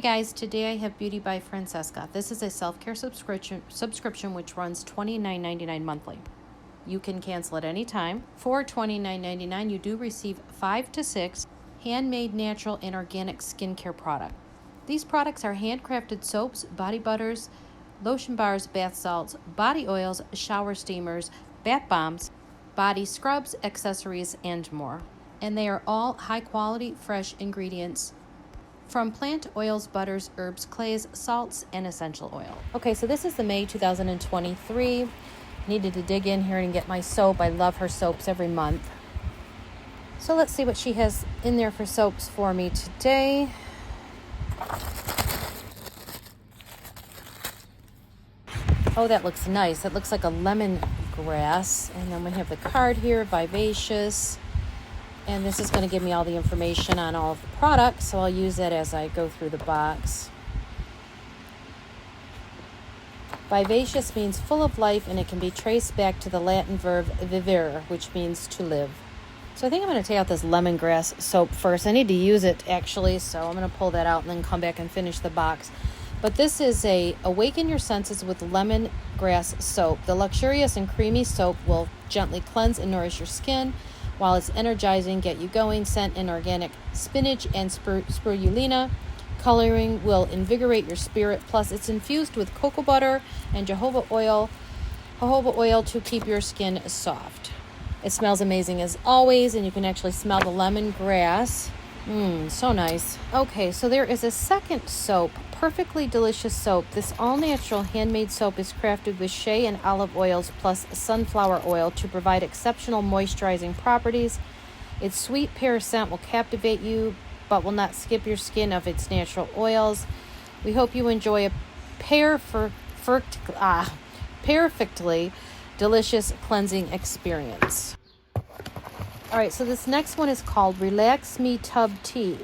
guys, today I have Beauty by Francesca. This is a self-care subscription which runs $29.99 monthly. You can cancel at any time. For $29.99, you do receive 5 to 6 handmade natural and organic skincare products. These products are handcrafted soaps, body butters, lotion bars, bath salts, body oils, shower steamers, bath bombs, body scrubs, accessories, and more. And they are all high-quality, fresh ingredients from plant oils, butters, herbs, clays, salts, and essential oil. Okay, so this is the May 2023. Needed to dig in here and get my soap. I love her soaps every month. So let's see what she has in there for soaps for me today. Oh, that looks nice. That looks like a lemongrass. And then we have the card here, Vivacious. And this is going to give me all the information on all of the products, so I'll use that as I go through the box. Vivacious means full of life, and it can be traced back to the Latin verb vivere, which means to live. So I think I'm going to take out this lemongrass soap first. I need to use it, actually, so I'm going to pull that out and then come back and finish the box. But this is a Awaken Your Senses with Lemongrass Soap. The luxurious and creamy soap will gently cleanse and nourish your skin, while it's energizing, get you going. Scent and organic spinach and spirulina. Coloring will invigorate your spirit. Plus, it's infused with cocoa butter and jojoba oil to keep your skin soft. It smells amazing as always, and you can actually smell the lemongrass. So nice. Okay, so there is a second soap, perfectly delicious soap. This all-natural handmade soap is crafted with shea and olive oils plus sunflower oil to provide exceptional moisturizing properties. Its sweet pear scent will captivate you, but will not skip your skin of its natural oils. We hope you enjoy a perfectly delicious cleansing experience. All right, so this next one is called Relax Me Tub Tea.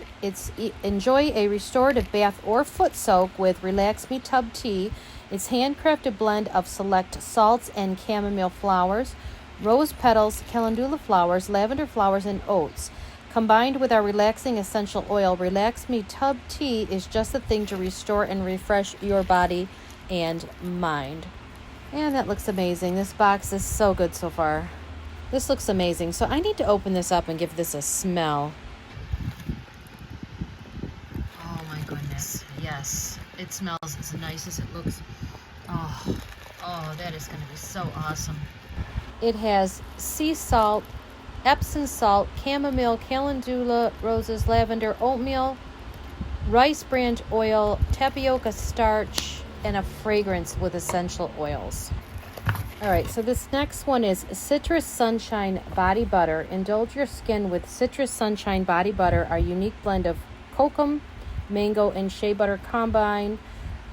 Enjoy a restorative bath or foot soak with Relax Me Tub Tea. It's handcrafted blend of select salts and chamomile flowers, rose petals, calendula flowers, lavender flowers, and oats. Combined with our relaxing essential oil, Relax Me Tub Tea is just the thing to restore and refresh your body and mind. And that looks amazing. This box is so good so far. This looks amazing. So I need to open this up and give this a smell. Oh my goodness. Yes. It smells as nice as it looks. Oh, that is going to be so awesome. It has sea salt, Epsom salt, chamomile, calendula, roses, lavender, oatmeal, rice bran oil, tapioca starch, and a fragrance with essential oils. All right, so this next one is Citrus Sunshine Body Butter. Indulge your skin with Citrus Sunshine Body Butter, our unique blend of kokum, mango, and shea butter combined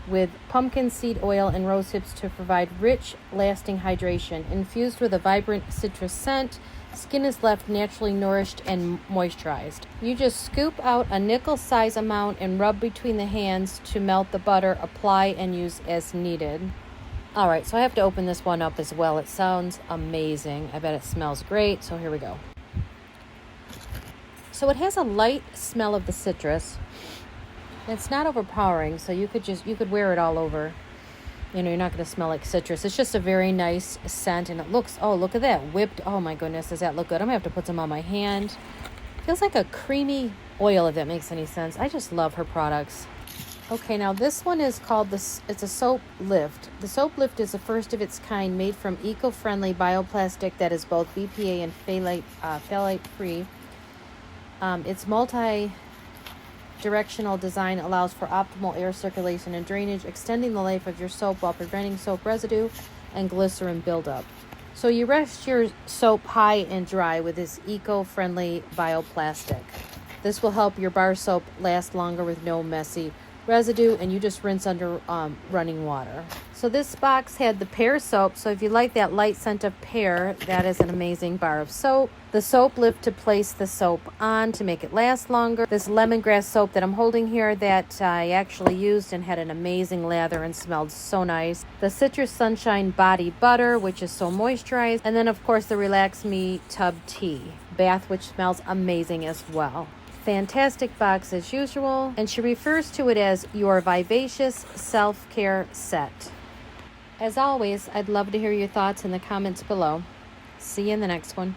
with pumpkin seed oil and rose hips to provide rich, lasting hydration. Infused with a vibrant citrus scent, skin is left naturally nourished and moisturized. You just scoop out a nickel-size amount and rub between the hands to melt the butter, apply, and use as needed. All right, so I have to open this one up as well. It sounds amazing. I bet it smells great. So here we go. So it has a light smell of the citrus. It's not overpowering, so you could wear it all over. You know, you're not going to smell like citrus. It's just a very nice scent, and it looks, oh, look at that, whipped. Oh my goodness, does that look good? I'm going to have to put some on my hand. Feels like a creamy oil, if that makes any sense. I just love her products. Okay, now this one is called it's a soap lift. The soap lift is the first of its kind, made from eco-friendly bioplastic that is both BPA and phthalate free. Its multi-directional design allows for optimal air circulation and drainage, extending the life of your soap while preventing soap residue and glycerin buildup. So you rest your soap high and dry with this eco-friendly bioplastic. This will help your bar soap last longer with no messy residue, and you just rinse under running water. So this box had the pear soap, so if you like that light scent of pear, that is an amazing bar of soap. The soap lift to place the soap on to make it last longer. This lemongrass soap that I'm holding here that I actually used and had an amazing lather and smelled so nice. The Citrus Sunshine Body Butter, which is so moisturized. And then of course the Relax Me Tub Tea bath, which smells amazing as well. fantastic box as usual, and she refers to it as your Vivacious Self-Care Set. As always, I'd love to hear your thoughts in the comments below. See you in the next one.